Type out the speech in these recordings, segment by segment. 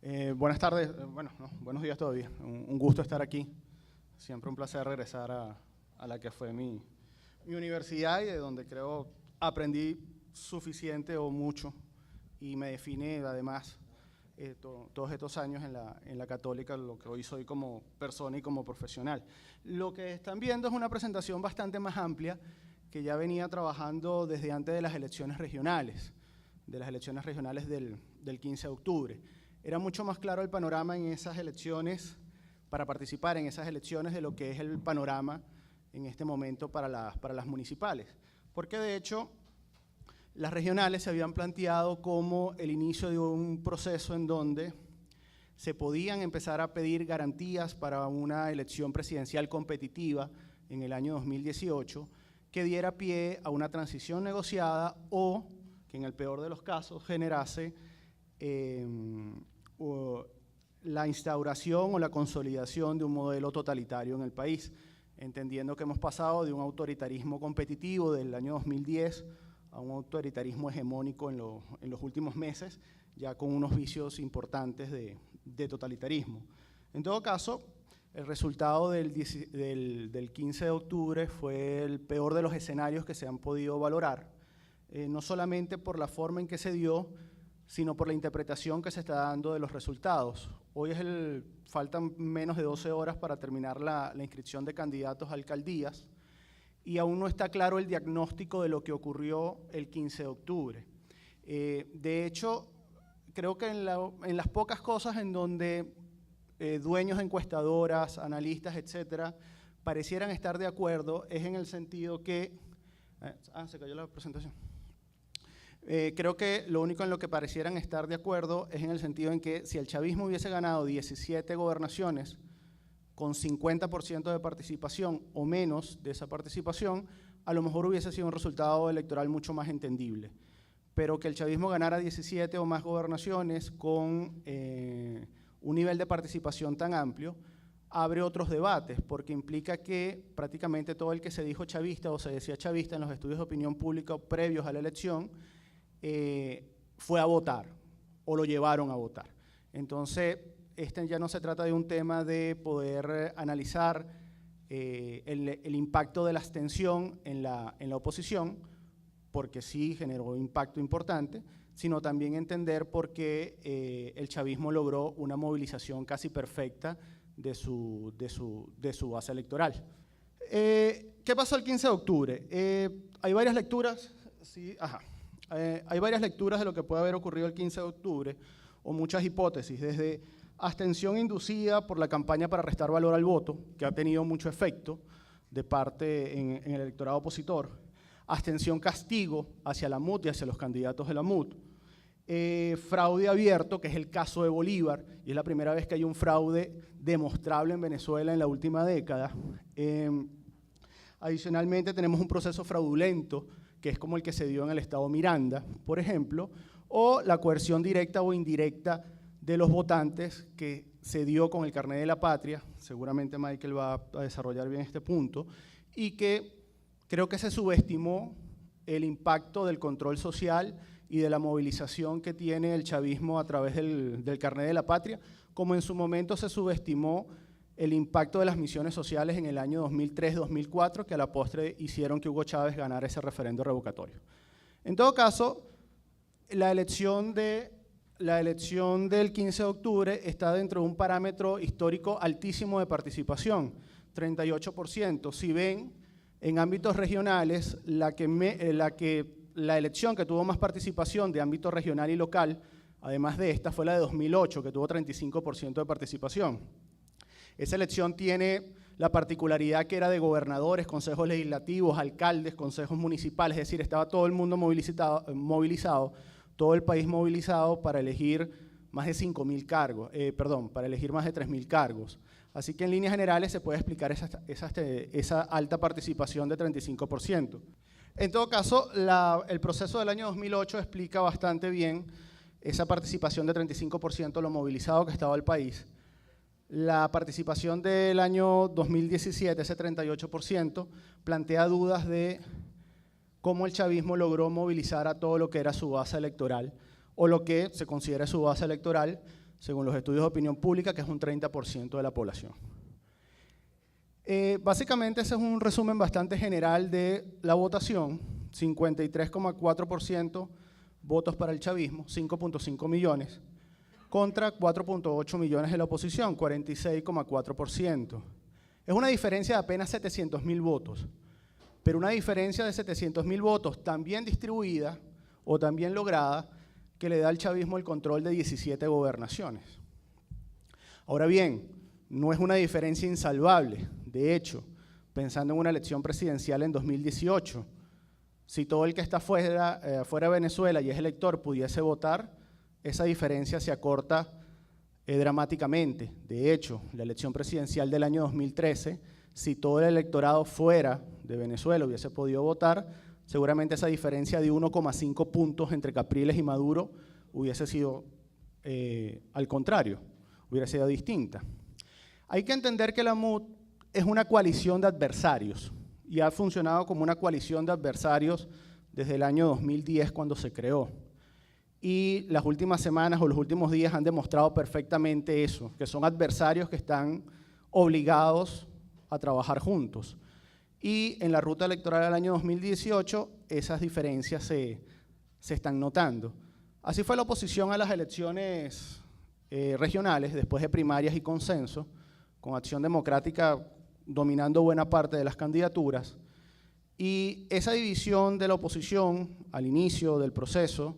Buenas tardes, bueno, no, buenos días todavía. Un gusto estar aquí. Siempre un placer regresar a la que fue mi universidad y de donde creo aprendí suficiente o mucho y me define además todos estos años en la Católica, lo que hoy soy como persona y como profesional. Lo que están viendo es una presentación bastante más amplia que ya venía trabajando desde antes de las elecciones regionales, del 15 de octubre. Era mucho más claro el panorama en esas elecciones, para participar en esas elecciones, de lo que es el panorama en este momento para las municipales. Porque de hecho, las regionales se habían planteado como el inicio de un proceso en donde se podían empezar a pedir garantías para una elección presidencial competitiva en el año 2018 que diera pie a una transición negociada o que en el peor de los casos generase la instauración o la consolidación de un modelo totalitario en el país, entendiendo que hemos pasado de un autoritarismo competitivo del año 2010 a un autoritarismo hegemónico en los últimos meses, ya con unos vicios importantes de totalitarismo. En todo caso, el resultado del 15 de octubre fue el peor de los escenarios que se han podido valorar, no solamente por la forma en que se dio, sino por la interpretación que se está dando de los resultados. Hoy faltan menos de 12 horas para terminar la inscripción de candidatos a alcaldías y aún no está claro el diagnóstico de lo que ocurrió el 15 de octubre. De hecho, creo que en las pocas cosas en donde dueños de encuestadoras, analistas, etcétera, parecieran estar de acuerdo, es en el sentido que… se cayó la presentación. Creo que lo único en lo que parecieran estar de acuerdo es en el sentido en que si el chavismo hubiese ganado 17 gobernaciones con 50% de participación o menos de esa participación, a lo mejor hubiese sido un resultado electoral mucho más entendible. Pero que el chavismo ganara 17 o más gobernaciones con un nivel de participación tan amplio, abre otros debates, porque implica que prácticamente todo el que se dijo chavista o se decía chavista en los estudios de opinión pública previos a la elección, fue a votar o lo llevaron a votar. Entonces, ya no se trata de un tema de poder analizar el impacto de la abstención en la oposición, porque sí generó impacto importante, sino también entender por qué el chavismo logró una movilización casi perfecta de su base electoral. ¿Qué pasó el 15 de octubre? Hay varias lecturas, sí, hay varias lecturas de lo que puede haber ocurrido el 15 de octubre, o muchas hipótesis, desde abstención inducida por la campaña para restar valor al voto, que ha tenido mucho efecto de parte en el electorado opositor, abstención castigo hacia la MUT y hacia los candidatos de la MUT, fraude abierto, que es el caso de Bolívar, y es la primera vez que hay un fraude demostrable en Venezuela en la última década. Adicionalmente tenemos un proceso fraudulento, que es como el que se dio en el estado Miranda, por ejemplo, o la coerción directa o indirecta de los votantes que se dio con el carnet de la patria, seguramente Michael va a desarrollar bien este punto, y que creo que se subestimó el impacto del control social y de la movilización que tiene el chavismo a través del carnet de la patria, como en su momento se subestimó el impacto de las misiones sociales en el año 2003-2004, que a la postre hicieron que Hugo Chávez ganara ese referendo revocatorio. En todo caso, la elección del 15 de octubre está dentro de un parámetro histórico altísimo de participación, 38%. Si ven, en ámbitos regionales, la elección que tuvo más participación de ámbito regional y local, además de esta, fue la de 2008, que tuvo 35% de participación. Esa elección tiene la particularidad que era de gobernadores, consejos legislativos, alcaldes, consejos municipales, es decir, estaba todo el mundo movilizado, todo el país movilizado para elegir más de 5.000 cargos, para elegir más de 3.000 cargos. Así que en líneas generales se puede explicar esa alta participación de 35%. En todo caso, el proceso del año 2008 explica bastante bien esa participación de 35%, lo movilizado que estaba el país. La participación del año 2017, ese 38%, plantea dudas de cómo el chavismo logró movilizar a todo lo que era su base electoral, o lo que se considera su base electoral, según los estudios de opinión pública, que es un 30% de la población. Básicamente ese es un resumen bastante general de la votación. 53,4% votos para el chavismo, 5.5 millones, contra 4.8 millones de la oposición, 46,4%. Es una diferencia de apenas 700.000 votos, pero una diferencia de 700.000 votos tan bien distribuida o tan bien lograda que le da al chavismo el control de 17 gobernaciones. Ahora bien, no es una diferencia insalvable. De hecho, pensando en una elección presidencial en 2018, si todo el que está fuera de Venezuela y es elector pudiese votar, esa diferencia se acorta dramáticamente. De hecho, la elección presidencial del año 2013, si todo el electorado fuera de Venezuela hubiese podido votar, seguramente esa diferencia de 1,5 puntos entre Capriles y Maduro hubiese sido al contrario, hubiera sido distinta. Hay que entender que la MUD es una coalición de adversarios y ha funcionado como una coalición de adversarios desde el año 2010 cuando se creó. Y las últimas semanas o los últimos días han demostrado perfectamente eso, que son adversarios que están obligados a trabajar juntos. Y en la ruta electoral del año 2018 esas diferencias se están notando. Así fue la oposición a las elecciones regionales, después de primarias y consenso, con Acción Democrática dominando buena parte de las candidaturas. Y esa división de la oposición al inicio del proceso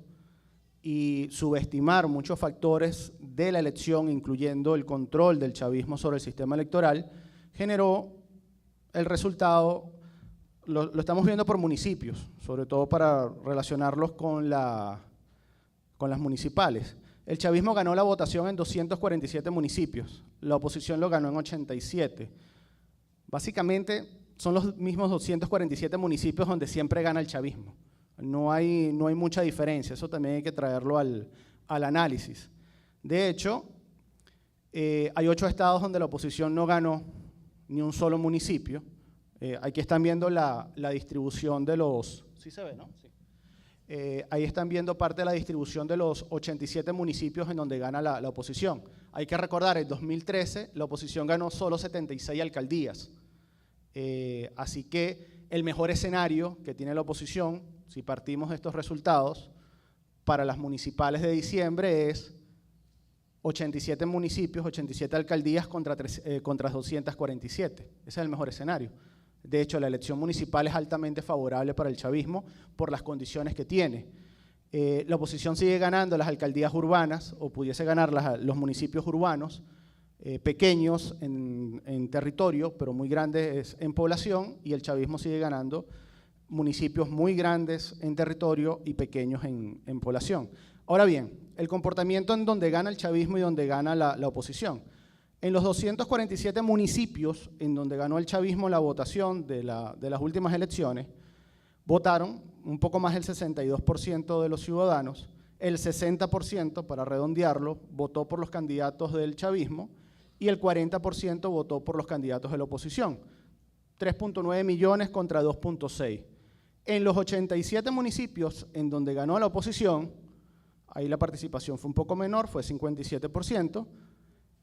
y subestimar muchos factores de la elección, incluyendo el control del chavismo sobre el sistema electoral, generó el resultado, lo estamos viendo por municipios, sobre todo para relacionarlos con las municipales. El chavismo ganó la votación en 247 municipios, la oposición lo ganó en 87. Básicamente son los mismos 247 municipios donde siempre gana el chavismo. No hay mucha diferencia, eso también hay que traerlo al análisis. De hecho, hay 8 estados donde la oposición no ganó ni un solo municipio. Aquí están viendo la distribución de los… ¿Sí se ve, no? Sí. Ahí están viendo parte de la distribución de los 87 municipios en donde gana la oposición. Hay que recordar, en 2013 la oposición ganó solo 76 alcaldías. Así que el mejor escenario que tiene la oposición, si partimos de estos resultados, para las municipales de diciembre es 87 municipios, 87 alcaldías contra 247. Ese es el mejor escenario. De hecho, la elección municipal es altamente favorable para el chavismo por las condiciones que tiene. La oposición sigue ganando las alcaldías urbanas, o pudiese ganar los municipios urbanos, pequeños en territorio, pero muy grandes en población, y el chavismo sigue ganando municipios muy grandes en territorio y pequeños en población. Ahora bien, el comportamiento en donde gana el chavismo y donde gana la oposición. En los 247 municipios en donde ganó el chavismo la votación de las últimas elecciones, votaron un poco más del 62% de los ciudadanos, el 60%, para redondearlo, votó por los candidatos del chavismo y el 40% votó por los candidatos de la oposición. 3.9 millones contra 2.6. En los 87 municipios en donde ganó la oposición, ahí la participación fue un poco menor, fue 57%,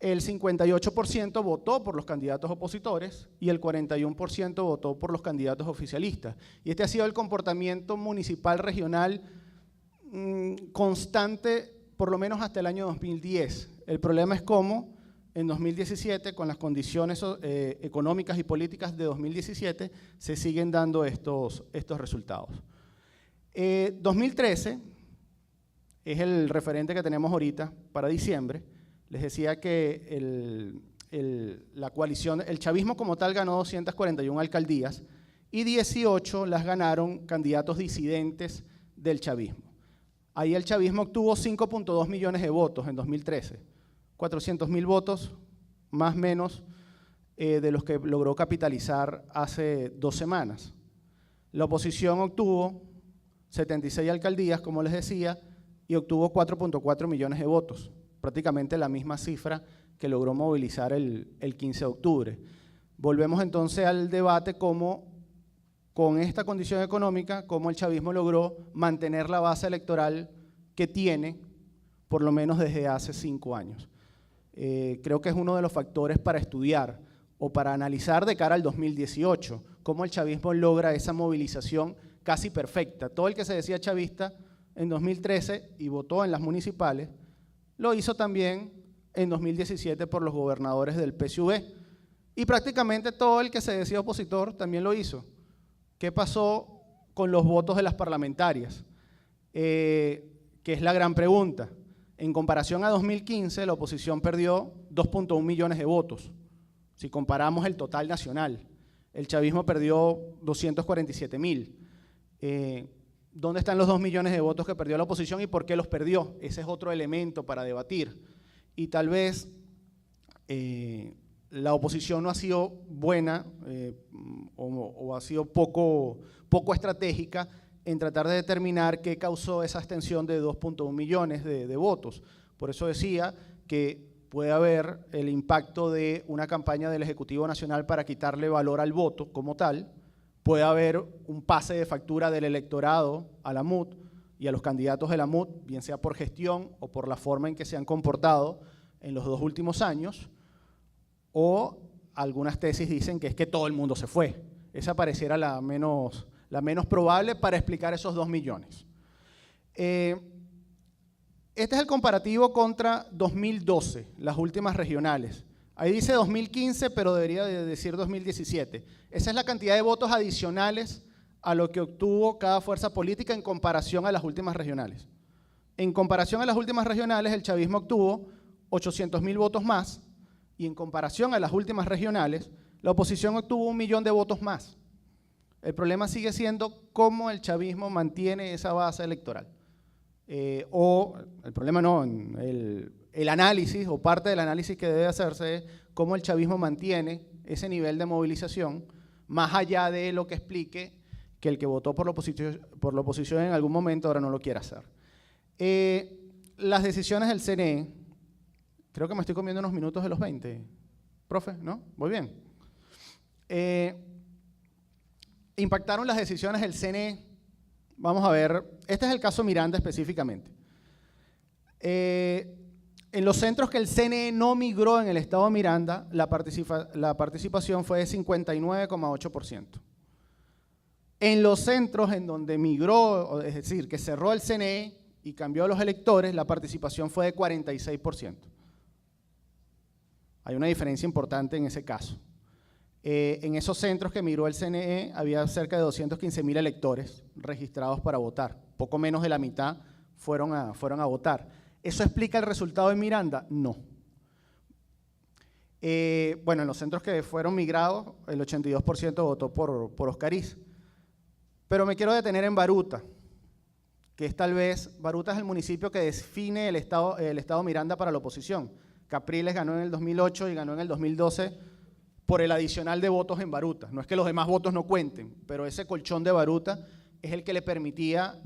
el 58% votó por los candidatos opositores y el 41% votó por los candidatos oficialistas. Y este ha sido el comportamiento municipal regional constante, por lo menos hasta el año 2010. El problema es cómo en 2017, con las condiciones económicas y políticas de 2017, se siguen dando estos resultados. 2013 es el referente que tenemos ahorita para diciembre. Les decía que la coalición, el chavismo como tal ganó 241 alcaldías y 18 las ganaron candidatos disidentes del chavismo. Ahí el chavismo obtuvo 5.2 millones de votos en 2013, 400.000 votos más o menos de los que logró capitalizar hace 2 semanas. La oposición obtuvo 76 alcaldías, como les decía, y obtuvo 4.4 millones de votos. Prácticamente la misma cifra que logró movilizar el 15 de octubre. Volvemos entonces al debate cómo, con esta condición económica, cómo el chavismo logró mantener la base electoral que tiene por lo menos desde hace 5 años. Creo que es uno de los factores para estudiar o para analizar de cara al 2018, cómo el chavismo logra esa movilización casi perfecta. Todo el que se decía chavista en 2013 y votó en las municipales, lo hizo también en 2017 por los gobernadores del PSUV. Y prácticamente todo el que se decía opositor también lo hizo. ¿Qué pasó con los votos de las parlamentarias? Que es la gran pregunta. En comparación a 2015, la oposición perdió 2.1 millones de votos. Si comparamos el total nacional, el chavismo perdió 247.000. ¿Dónde están los 2 millones de votos que perdió la oposición y por qué los perdió? Ese es otro elemento para debatir. Y tal vez la oposición no ha sido buena o ha sido poco estratégica en tratar de determinar qué causó esa abstención de 2.1 millones de votos. Por eso decía que puede haber el impacto de una campaña del Ejecutivo Nacional para quitarle valor al voto como tal, puede haber un pase de factura del electorado a la MUT y a los candidatos de la MUT, bien sea por gestión o por la forma en que se han comportado en los 2 últimos años, o algunas tesis dicen que es que todo el mundo se fue. Esa pareciera la menos probable para explicar esos 2 millones. Este es el comparativo contra 2012, las últimas regionales. Ahí dice 2015, pero debería de decir 2017. Esa es la cantidad de votos adicionales a lo que obtuvo cada fuerza política en comparación a las últimas regionales. En comparación a las últimas regionales, el chavismo obtuvo 800.000 votos más, y en comparación a las últimas regionales, la oposición obtuvo 1 millón de votos más. El problema sigue siendo cómo el chavismo mantiene esa base electoral. O el problema no, el análisis o parte del análisis que debe hacerse es cómo el chavismo mantiene ese nivel de movilización más allá de lo que explique que el que votó por la oposición en algún momento ahora no lo quiere hacer. Las decisiones del CNE, creo que me estoy comiendo unos minutos de los 20, profe, ¿no? Muy bien. Impactaron las decisiones del CNE. Vamos a ver, este es el caso Miranda específicamente. En los centros que el CNE no migró en el estado de Miranda, la participación fue de 59,8%. En los centros en donde migró, es decir, que cerró el CNE y cambió a los electores, la participación fue de 46%. Hay una diferencia importante en ese caso. En esos centros que migró el CNE había cerca de 215.000 electores registrados para votar. Poco menos de la mitad fueron a votar. ¿Eso explica el resultado de Miranda? No. Bueno, en los centros que fueron migrados, el 82% votó por Oscariz. Pero me quiero detener en Baruta, que es tal vez, Baruta es el municipio que define el estado Miranda para la oposición. Capriles ganó en el 2008 y ganó en el 2012 por el adicional de votos en Baruta. No es que los demás votos no cuenten, pero ese colchón de Baruta es el que le permitía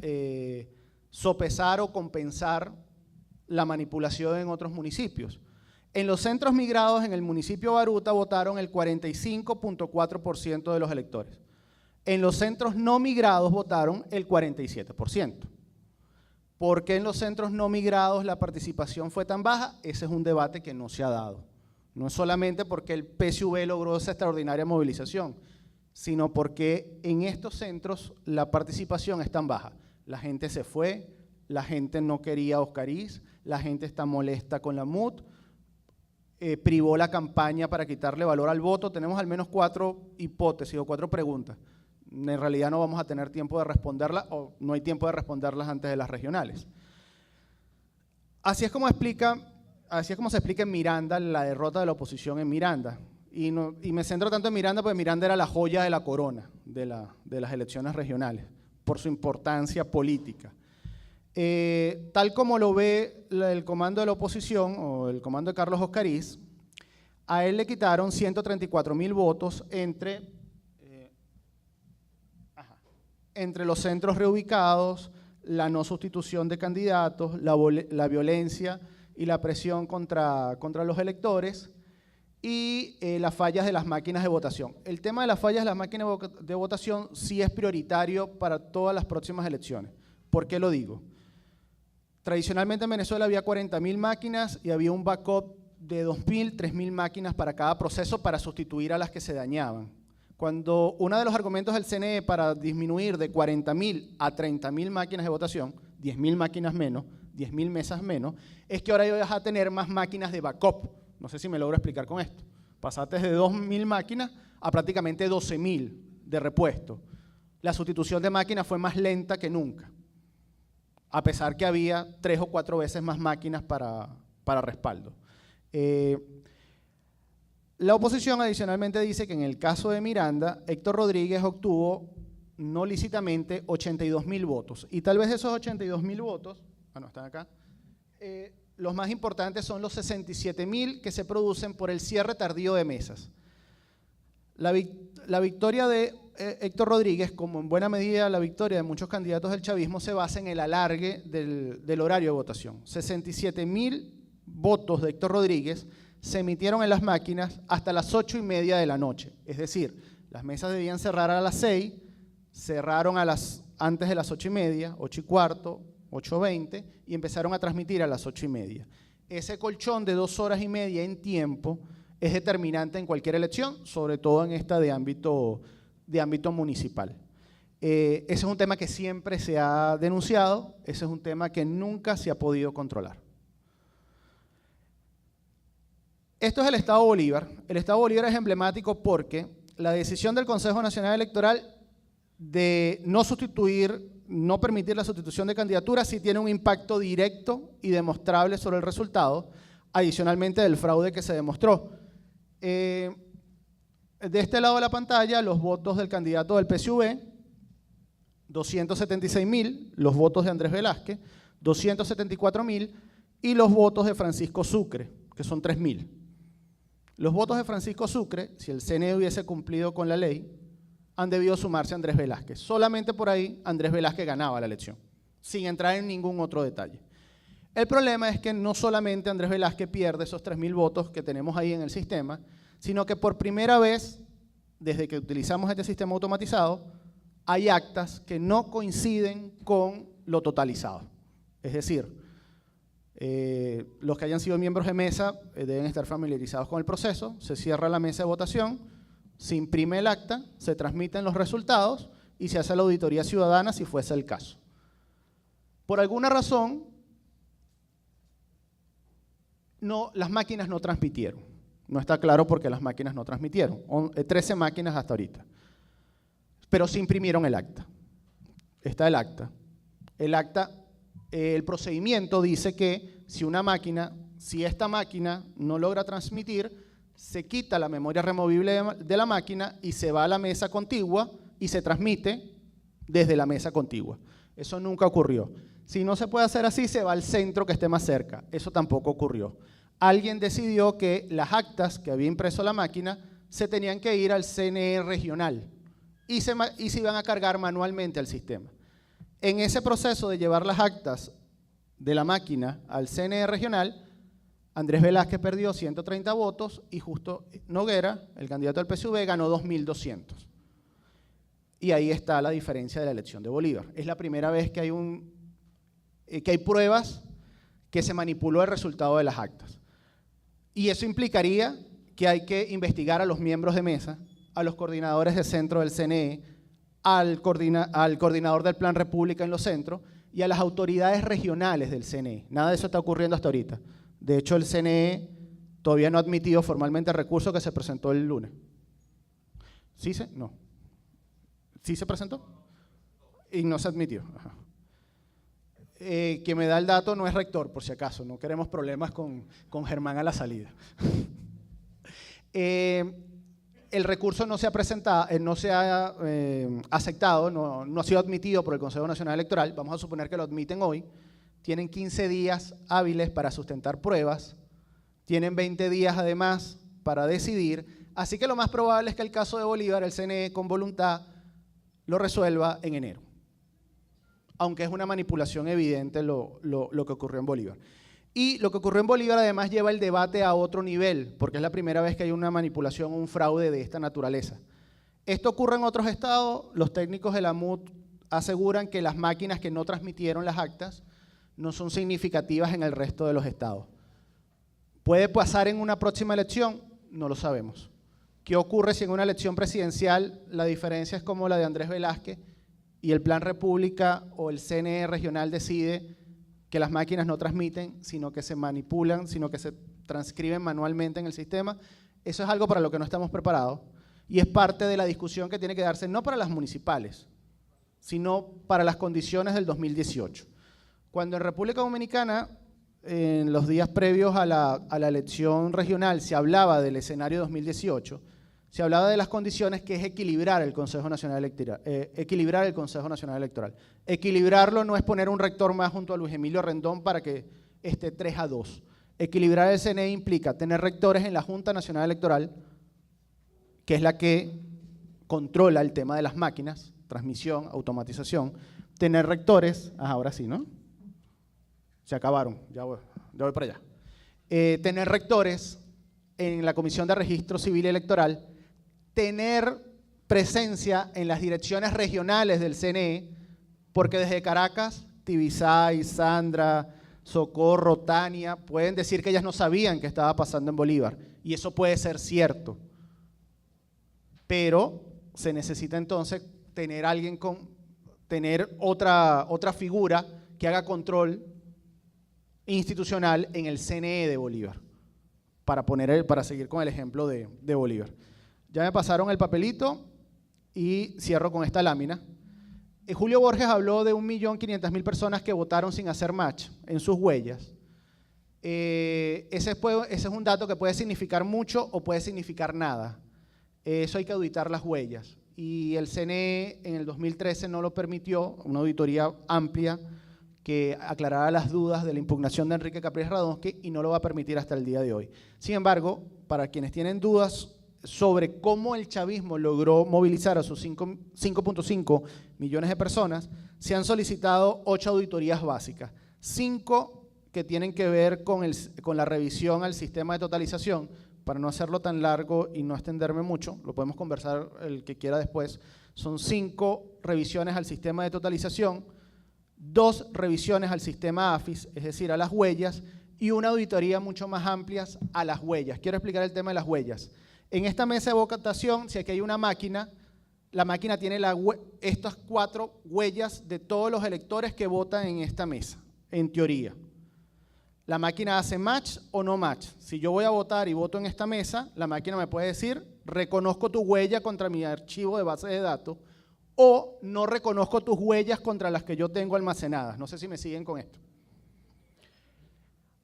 sopesar o compensar la manipulación en otros municipios. En los centros migrados en el municipio de Baruta votaron el 45.4% de los electores. En los centros no migrados votaron el 47%. ¿Por qué en los centros no migrados la participación fue tan baja? Ese es un debate que no se ha dado. No es solamente porque el PSUV logró esa extraordinaria movilización, sino porque en estos centros la participación es tan baja. La gente se fue, la gente no quería a Oscariz, la gente está molesta con la MUT, privó la campaña para quitarle valor al voto. Tenemos al menos 4 hipótesis o 4 preguntas. En realidad no vamos a tener tiempo de responderlas o no hay tiempo de responderlas antes de las regionales. Así es como se explica en Miranda la derrota de la oposición en Miranda. Y me centro tanto en Miranda porque Miranda era la joya de la corona de las elecciones regionales, por su importancia política. Tal como lo ve el comando de la oposición o el comando de Carlos Oscariz, a él le quitaron 134.000 votos entre los centros reubicados, la no sustitución de candidatos, la violencia y la presión contra los electores y las fallas de las máquinas de votación. El tema de las fallas de las máquinas de votación sí es prioritario para todas las próximas elecciones. ¿Por qué lo digo? Tradicionalmente en Venezuela había 40.000 máquinas y había un backup de 2.000, 3.000 máquinas para cada proceso para sustituir a las que se dañaban. Cuando uno de los argumentos del CNE para disminuir de 40.000 a 30.000 máquinas de votación, 10.000 máquinas menos, 10.000 mesas menos, es que ahora vas a tener más máquinas de backup. No sé si me logro explicar con esto. Pasaste de 2.000 máquinas a prácticamente 12.000 de repuesto. La sustitución de máquinas fue más lenta que nunca, a pesar que había 3 o 4 veces más máquinas para respaldo. La oposición adicionalmente dice que en el caso de Miranda, Héctor Rodríguez obtuvo no lícitamente 82.000 votos. Y tal vez esos 82.000 votos, están acá, los más importantes son los 67.000 que se producen por el cierre tardío de mesas. La victoria de Héctor Rodríguez, como en buena medida la victoria de muchos candidatos del chavismo, se basa en el alargue del horario de votación. 67.000 votos de Héctor Rodríguez se emitieron en las máquinas hasta las 8:30 de la noche. Es decir, las mesas debían cerrar a las 6, cerraron antes de las 8:30, 8:15, 8:20 y empezaron a transmitir a las 8:30. Ese colchón de 2 horas y media en tiempo es determinante en cualquier elección, sobre todo en esta de ámbito municipal. Ese es un tema que siempre se ha denunciado, ese es un tema que nunca se ha podido controlar. Esto es el Estado Bolívar. El Estado Bolívar es emblemático porque la decisión del Consejo Nacional Electoral de no permitir la sustitución de candidaturas sí tiene un impacto directo y demostrable sobre el resultado, adicionalmente del fraude que se demostró. De este lado de la pantalla, los votos del candidato del PSUV, 276.000, los votos de Andrés Velázquez, 274.000, y los votos de Francisco Sucre, que son 3.000. Los votos de Francisco Sucre, si el CNE hubiese cumplido con la ley, han debido sumarse a Andrés Velázquez. Solamente por ahí Andrés Velázquez ganaba la elección, sin entrar en ningún otro detalle. El problema es que no solamente Andrés Velázquez pierde esos 3.000 votos que tenemos ahí en el sistema, sino que por primera vez, desde que utilizamos este sistema automatizado, hay actas que no coinciden con lo totalizado. Es decir, los que hayan sido miembros de mesa deben estar familiarizados con el proceso. Se cierra la mesa de votación, se imprime el acta, se transmiten los resultados y se hace la auditoría ciudadana si fuese el caso. Por alguna razón, las máquinas no transmitieron. No está claro por qué las máquinas no transmitieron. 13 máquinas hasta ahorita. Pero sí imprimieron el acta. Está el acta. El procedimiento dice que si esta máquina no logra transmitir, se quita la memoria removible de la máquina y se va a la mesa contigua y se transmite desde la mesa contigua. Eso nunca ocurrió. Si no se puede hacer así, se va al centro que esté más cerca. Eso tampoco ocurrió. Alguien decidió que las actas que había impreso la máquina se tenían que ir al CNE regional y se iban a cargar manualmente al sistema. En ese proceso de llevar las actas de la máquina al CNE regional, Andrés Velázquez perdió 130 votos y Justo Noguera, el candidato del PSUV, ganó 2.200. Y ahí está la diferencia de la elección de Bolívar. Es la primera vez que hay pruebas que se manipuló el resultado de las actas. Y eso implicaría que hay que investigar a los miembros de mesa, a los coordinadores de centro del CNE, al coordinador del Plan República en los centros y a las autoridades regionales del CNE. Nada de eso está ocurriendo hasta ahorita. De hecho, el CNE todavía no ha admitido formalmente el recurso que se presentó el lunes. No. ¿Sí se presentó? Y no se admitió. Ajá. Quien me da el dato no es rector, por si acaso. No queremos problemas con Germán a la salida. El recurso no se ha presentado, no se ha aceptado, no ha sido admitido por el Consejo Nacional Electoral. Vamos a suponer que lo admiten hoy. Tienen 15 días hábiles para sustentar pruebas. Tienen 20 días además para decidir. Así que lo más probable es que el caso de Bolívar, el CNE con voluntad, lo resuelva en enero. Aunque es una manipulación evidente lo que ocurrió en Bolívar. Y lo que ocurrió en Bolívar además lleva el debate a otro nivel, porque es la primera vez que hay una manipulación, un fraude de esta naturaleza. Esto ocurre en otros estados. Los técnicos de la MUT aseguran que las máquinas que no transmitieron las actas no son significativas en el resto de los estados. ¿Puede pasar en una próxima elección? No lo sabemos. ¿Qué ocurre si en una elección presidencial la diferencia es como la de Andrés Velázquez y el Plan República o el CNE regional decide que las máquinas no transmiten, sino que se manipulan, sino que se transcriben manualmente en el sistema? Eso es algo para lo que no estamos preparados y es parte de la discusión que tiene que darse no para las municipales, sino para las condiciones del 2018. Cuando en República Dominicana, en los días previos a la elección regional, se hablaba del escenario 2018, se hablaba de las condiciones que es equilibrar el Consejo Nacional Electoral. Equilibrarlo no es poner un rector más junto a Luis Emilio Rendón para que esté 3-2. Equilibrar el CNE implica tener rectores en la Junta Nacional Electoral, que es la que controla el tema de las máquinas, transmisión, automatización, tener rectores, ahora sí, ¿no? Se acabaron, ya voy para allá. Tener rectores en la Comisión de Registro Civil y Electoral, tener presencia en las direcciones regionales del CNE, porque desde Caracas, Tibisay, Sandra, Socorro, Tania, pueden decir que ellas no sabían qué estaba pasando en Bolívar, y eso puede ser cierto. Pero se necesita entonces tener otra figura que haga control institucional en el CNE de Bolívar, para seguir con el ejemplo de Bolívar. Ya me pasaron el papelito y cierro con esta lámina. Julio Borges habló de 1.500.000 personas que votaron sin hacer match en sus huellas. Ese es un dato que puede significar mucho o puede significar nada. Eso hay que auditar las huellas. Y el CNE en el 2013 no lo permitió, una auditoría amplia que aclarara las dudas de la impugnación de Enrique Capriles Radonsky, y no lo va a permitir hasta el día de hoy. Sin embargo, para quienes tienen dudas sobre cómo el chavismo logró movilizar a sus 5.5 millones de personas, se han solicitado 8 auditorías básicas, 5 que tienen que ver con la revisión al sistema de totalización. Para no hacerlo tan largo y no extenderme mucho, lo podemos conversar el que quiera después, son 5 revisiones al sistema de totalización, 2 revisiones al sistema AFIS, es decir, a las huellas, y una auditoría mucho más amplia a las huellas. Quiero explicar el tema de las huellas. En esta mesa de votación, si aquí hay una máquina, la máquina tiene estas 4 huellas de todos los electores que votan en esta mesa, en teoría. La máquina hace match o no match. Si yo voy a votar y voto en esta mesa, la máquina me puede decir, reconozco tu huella contra mi archivo de base de datos, o no reconozco tus huellas contra las que yo tengo almacenadas. No sé si me siguen con esto.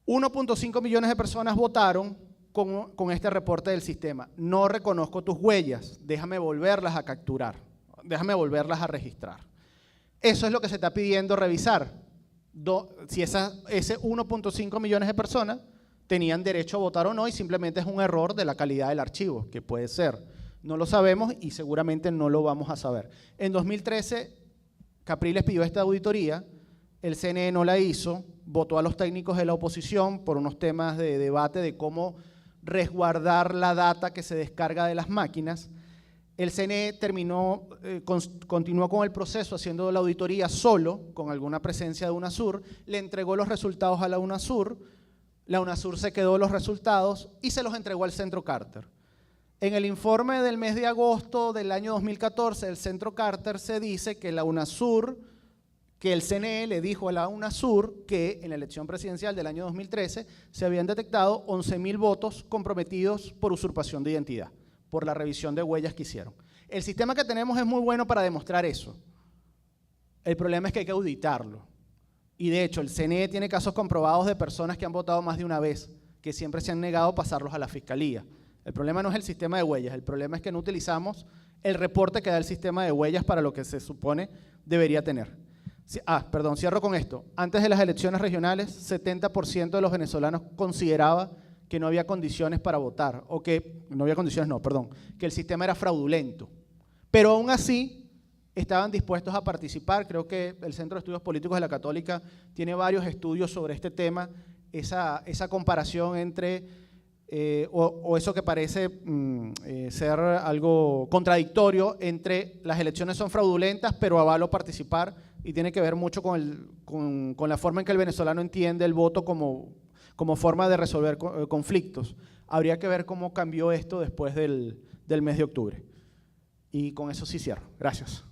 1.5 millones de personas votaron con este reporte del sistema. No reconozco tus huellas, déjame volverlas a capturar, déjame volverlas a registrar. Eso es lo que se está pidiendo revisar. Si ese 1.5 millones de personas tenían derecho a votar o no, y simplemente es un error de la calidad del archivo, que puede ser. No lo sabemos y seguramente no lo vamos a saber. En 2013, Capriles pidió esta auditoría, el CNE no la hizo, votó a los técnicos de la oposición por unos temas de debate de cómo resguardar la data que se descarga de las máquinas. El CNE continuó con el proceso haciendo la auditoría solo, con alguna presencia de UNASUR, le entregó los resultados a la UNASUR se quedó los resultados y se los entregó al Centro Carter. En el informe del mes de agosto del año 2014 del Centro Carter se dice que que el CNE le dijo a la UNASUR que en la elección presidencial del año 2013 se habían detectado 11.000 votos comprometidos por usurpación de identidad, por la revisión de huellas que hicieron. El sistema que tenemos es muy bueno para demostrar eso. El problema es que hay que auditarlo. Y de hecho, el CNE tiene casos comprobados de personas que han votado más de una vez, que siempre se han negado a pasarlos a la fiscalía. El problema no es el sistema de huellas, el problema es que no utilizamos el reporte que da el sistema de huellas para lo que se supone debería tener. Cierro con esto. Antes de las elecciones regionales, 70% de los venezolanos consideraba que no había condiciones para votar, que el sistema era fraudulento. Pero aún así, estaban dispuestos a participar. Creo que el Centro de Estudios Políticos de la Católica tiene varios estudios sobre este tema, esa comparación entre, o eso que parece ser algo contradictorio entre las elecciones son fraudulentas, pero avalo participar, y tiene que ver mucho con la forma en que el venezolano entiende el voto como forma de resolver conflictos. Habría que ver cómo cambió esto después del mes de octubre. Y con eso sí cierro. Gracias.